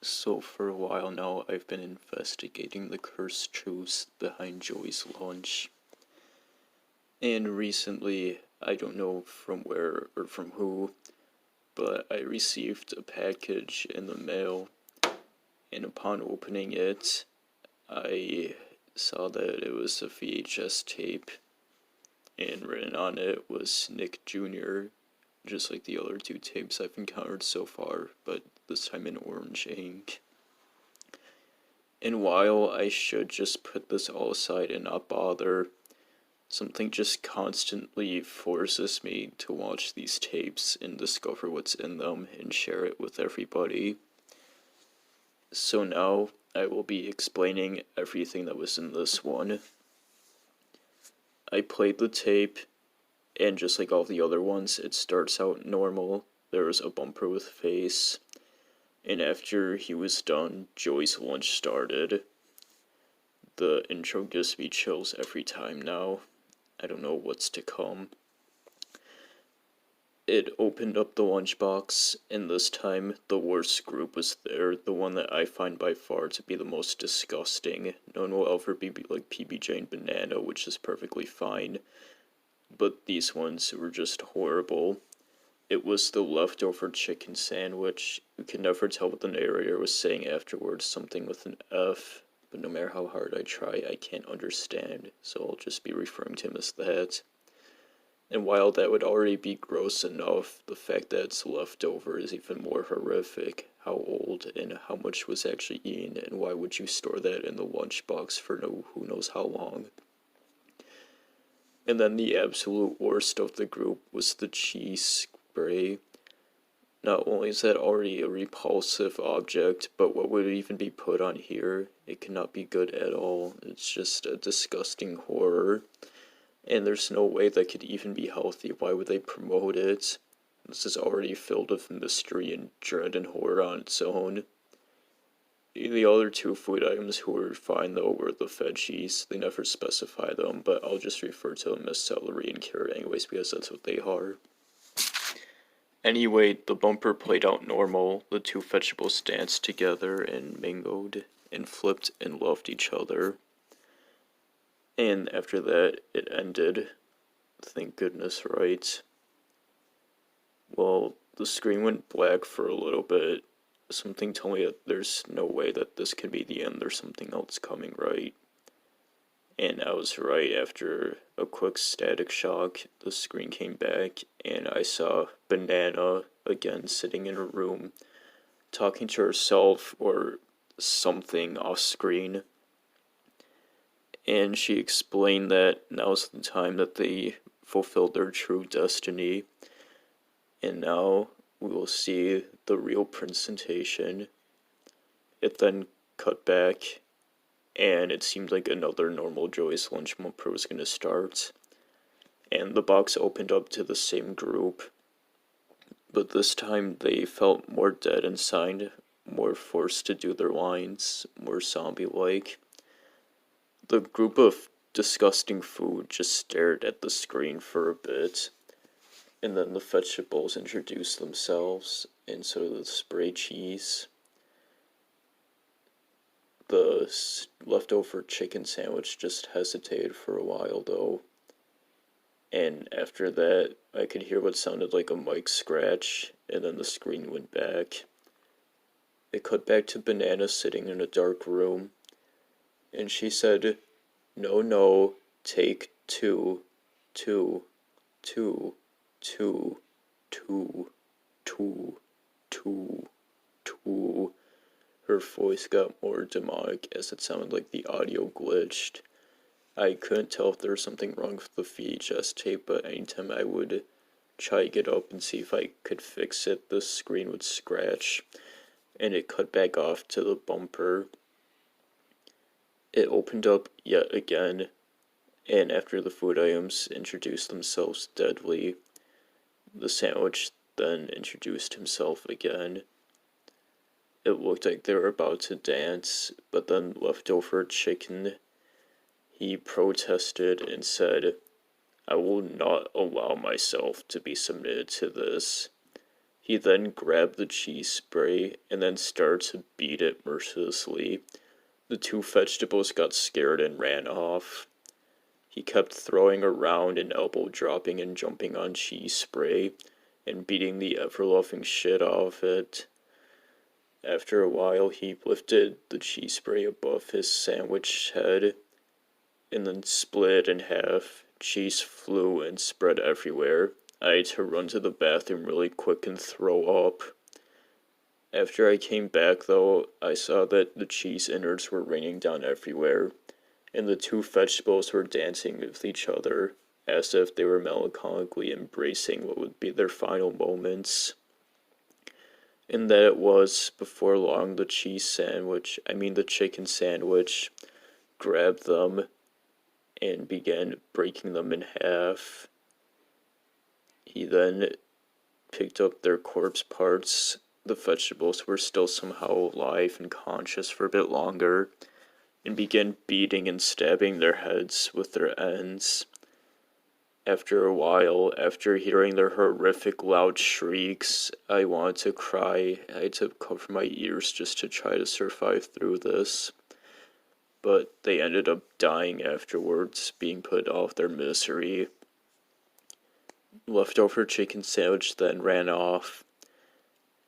So for a while now, I've been investigating the cursed truths behind Joey's lunch. And recently, I don't know from where or from who, but I received a package in the mail, and upon opening it, I saw that it was a VHS tape, and written on it was Nick Jr., just like the other two tapes I've encountered so far, but this time in orange ink. And while I should just put this all aside and not bother, something just constantly forces me to watch these tapes and discover what's in them and share it with everybody. So now I will be explaining everything that was in this one. I played the tape, and just like all the other ones, it starts out normal. There's a bumper with face, and after he was done, Joey's lunch started. The intro gives me chills every time now. I don't know what's to come. It opened up the lunchbox, and this time the worst group was there, the one that I find by far to be the most disgusting. No one will ever be like PBJ and Banana, which is perfectly fine, but these ones were just horrible. It was the leftover chicken sandwich. You can never tell what the narrator was saying afterwards, something with an F, but no matter how hard I try, I can't understand, so I'll just be referring to him as that. And while that would already be gross enough, the fact that it's leftover is even more horrific. How old and how much was actually eaten, and why would you store that in the lunchbox for who knows how long? And then the absolute worst of the group was the cheese spray. Not only is that already a repulsive object, but what would even be put on here? It cannot be good at all. It's just a disgusting horror. And there's no way that could even be healthy. Why would they promote it? This is already filled with mystery and dread and horror on its own. The other two food items who were fine though were the veggies. They never specify them, but I'll just refer to them as celery and carrot anyways because that's what they are. Anyway, the bumper played out normal. The two vegetables danced together and mingled and flipped and loved each other. And after that, it ended. Thank goodness, right? Well, the screen went black for a little bit. Something told me that there's no way that this could be the end. There's something else coming, right? And I was right. After a quick static shock, the screen came back, and I saw Banana again sitting in her room, talking to herself or something off screen. And she explained that now's the time that they fulfilled their true destiny. And now we will see the real presentation. It then cut back, and it seemed like another normal Joey's Lunch bumper was going to start. And the box opened up to the same group, but this time they felt more dead inside, more forced to do their lines, more zombie-like. The group of disgusting food just stared at the screen for a bit, and then the vegetables introduced themselves, and so did the spray cheese. The leftover chicken sandwich just hesitated for a while though, and after that I could hear what sounded like a mic scratch, and then the screen went back. It cut back to Banana sitting in a dark room, and she said, No, take two, two, two, two, two, two, two, two. Her voice got more demonic as it sounded like the audio glitched. I couldn't tell if there was something wrong with the VHS tape, but anytime I would try to get up and see if I could fix it, the screen would scratch, and it cut back off to the bumper. It opened up yet again, and after the food items introduced themselves deadly, the sandwich then introduced himself again. It looked like they were about to dance, but then leftover chicken. He protested and said, I will not allow myself to be submitted to this. He then grabbed the cheese spray and then started to beat it mercilessly. The two vegetables got scared and ran off. He kept throwing around and elbow dropping and jumping on cheese spray and beating the ever-loving shit off it. After a while, he lifted the cheese spray above his sandwich head and then split it in half. Cheese flew and spread everywhere. I had to run to the bathroom really quick and throw up. After I came back, though, I saw that the cheese innards were raining down everywhere, and the two vegetables were dancing with each other, as if they were melancholically embracing what would be their final moments. And that it was, before long, the chicken sandwich, grabbed them and began breaking them in half. He then picked up their corpse parts. The vegetables were still somehow alive and conscious for a bit longer, and began beating and stabbing their heads with their ends. After a while, after hearing their horrific loud shrieks, I wanted to cry. I had to cover my ears just to try to survive through this. But they ended up dying afterwards, being put off their misery. Leftover chicken sandwich then ran off,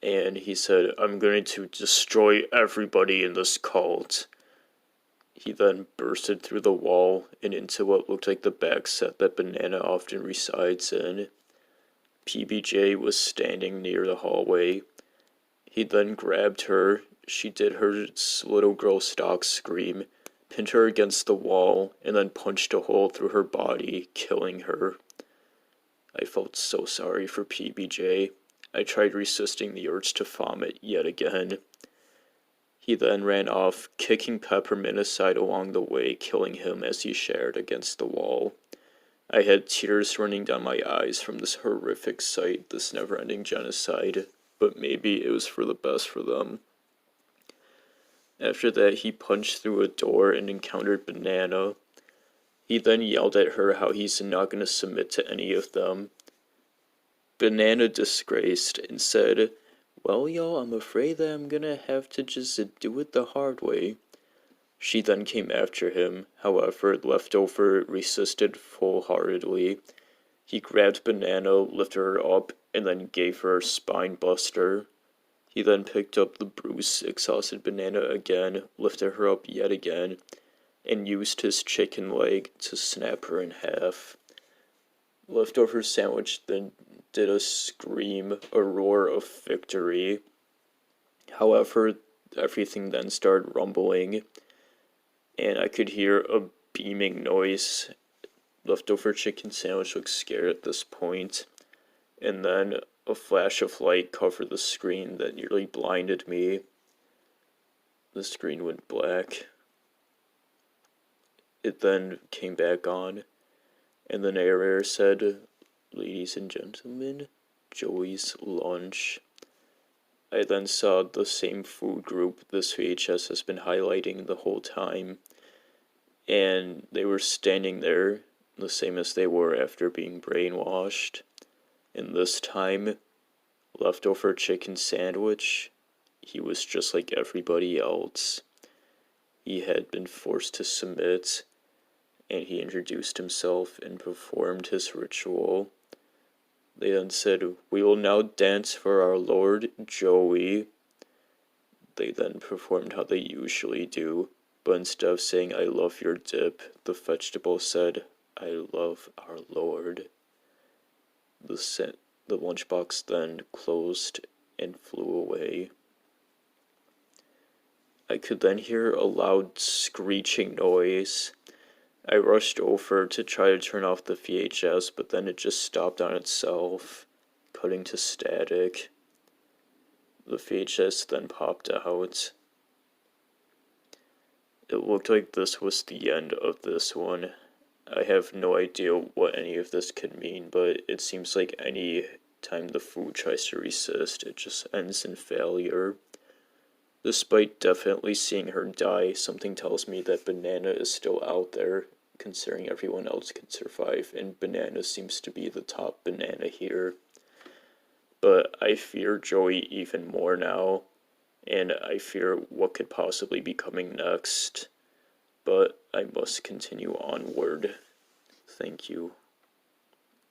and he said, "I'm going to destroy everybody in this cult." He then bursted through the wall and into what looked like the back set that Banana often resides in. PBJ was standing near the hallway. He then grabbed her. She did her little girl stock scream, pinned her against the wall, and then punched a hole through her body, killing her. I felt so sorry for PBJ. I tried resisting the urge to vomit yet again. He then ran off, kicking Peppermint aside along the way, killing him as he shattered against the wall. I had tears running down my eyes from this horrific sight, this never-ending genocide, but maybe it was for the best for them. After that, he punched through a door and encountered Banana. He then yelled at her how he's not going to submit to any of them. Banana disgraced and said, "Well, y'all, I'm afraid that I'm gonna have to just do it the hard way." She then came after him. However, Leftover resisted full-heartedly. He grabbed Banana, lifted her up, and then gave her a spine buster. He then picked up the bruised, exhausted Banana again, lifted her up yet again, and used his chicken leg to snap her in half. Leftover sandwich then did a scream, a roar of victory. However, everything then started rumbling, and I could hear a beaming noise. Leftover chicken sandwich looked scared at this point, and then a flash of light covered the screen that nearly blinded me. The screen went black. It then came back on, and the narrator said, "Ladies and gentlemen, Joey's lunch." I then saw the same food group this VHS has been highlighting the whole time, and they were standing there, the same as they were after being brainwashed. And this time, Leftover chicken sandwich, he was just like everybody else. He had been forced to submit, and he introduced himself and performed his ritual. They then said, "We will now dance for our Lord Joey." They then performed how they usually do, but instead of saying, "I love your dip," the vegetable said, "I love our Lord." The lunchbox then closed and flew away. I could then hear a loud screeching noise. I rushed over to try to turn off the VHS, but then it just stopped on itself, cutting to static. The VHS then popped out. It looked like this was the end of this one. I have no idea what any of this could mean, but it seems like any time the food tries to resist, it just ends in failure. Despite definitely seeing her die, something tells me that Banana is still out there, considering everyone else can survive, and Banana seems to be the top banana here. but I fear Joey even more now, and I fear what could possibly be coming next. But I must continue onward. Thank you.